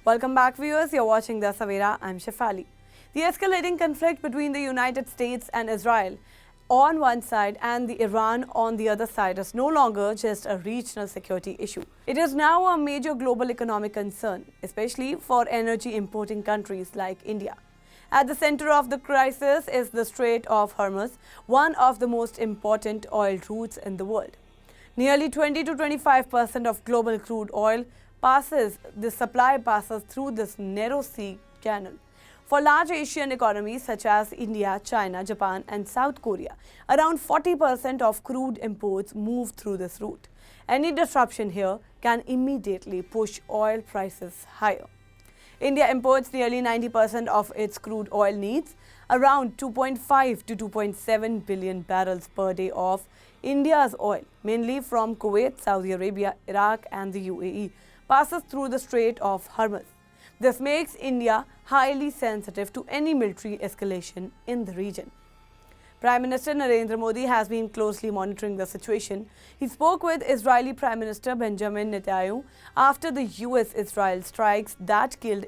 Welcome back, viewers. You're watching the Savera. I'm Shefali. The escalating conflict between the United States and Israel on one side and the Iran on the other side is no longer just a regional security issue. It is now a major global economic concern, especially for energy importing countries like India. At the center of the crisis is the Strait of Hormuz, one of the most important oil routes in the world. Nearly 20 to 25% of global crude oil supply passes through this narrow sea channel. For large Asian economies such as India, China, Japan and South Korea, around 40% of crude imports move through this route. Any disruption here can immediately push oil prices higher. India imports nearly 90% of its crude oil needs, around 2.5 to 2.7 billion barrels per day of India's oil, mainly from Kuwait, Saudi Arabia, Iraq and the UAE, passes through the Strait of Hormuz. This makes India highly sensitive to any military escalation in the region. Prime Minister Narendra Modi has been closely monitoring the situation. He spoke with Israeli Prime Minister Benjamin Netanyahu after the US-Israel strikes that killed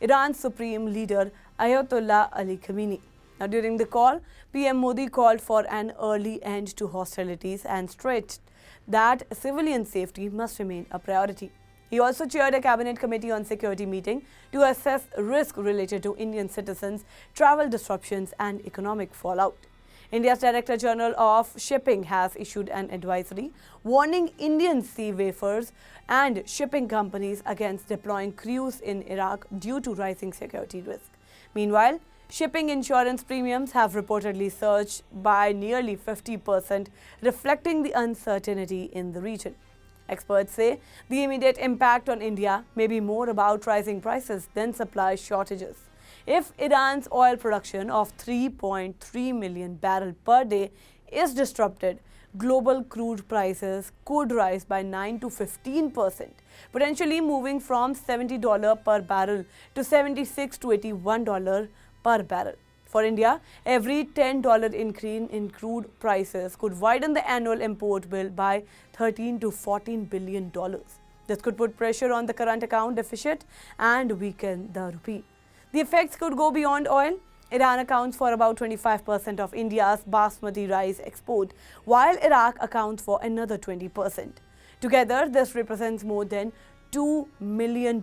Iran's supreme leader Ayatollah Ali Khamenei. Now, during the call, PM Modi called for an early end to hostilities and stressed that civilian safety must remain a priority. He also chaired a cabinet committee on security meeting to assess risk related to Indian citizens, travel disruptions and economic fallout. India's Director General of Shipping has issued an advisory warning Indian seafarers and shipping companies against deploying crews in Iraq due to rising security risk. Meanwhile, shipping insurance premiums have reportedly surged by nearly 50%, reflecting the uncertainty in the region. Experts say the immediate impact on India may be more about rising prices than supply shortages. If Iran's oil production of 3.3 million barrels per day is disrupted, global crude prices could rise by 9 to 15%, potentially moving from $70 per barrel to $76 to $81 per barrel. For India, every $10 increase in crude prices could widen the annual import bill by $13 to $14 billion. This could put pressure on the current account deficit and weaken the rupee. The effects could go beyond oil. Iran accounts for about 25% of India's basmati rice export, while Iraq accounts for another 20%. Together, this represents more than $2 million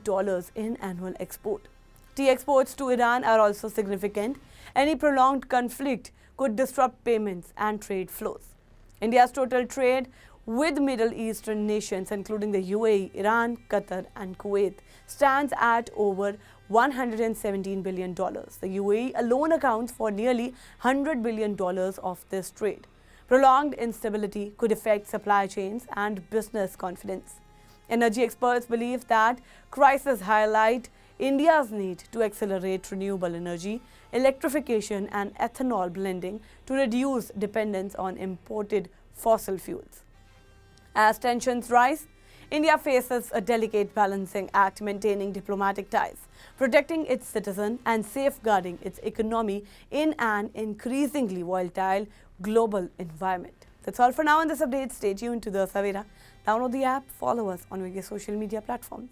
in annual export. Tea exports to Iran are also significant. Any prolonged conflict could disrupt payments and trade flows. India's total trade with Middle Eastern nations, including the UAE, Iran, Qatar and Kuwait, stands at over $117 billion. The UAE alone accounts for nearly $100 billion of this trade. Prolonged instability could affect supply chains and business confidence. Energy experts believe that crises highlight India's need to accelerate renewable energy, electrification and ethanol blending to reduce dependence on imported fossil fuels. As tensions rise, India faces a delicate balancing act, maintaining diplomatic ties, protecting its citizens and safeguarding its economy in an increasingly volatile global environment. That's all for now in this update. Stay tuned to the Savera. Download the app, follow us on various social media platforms.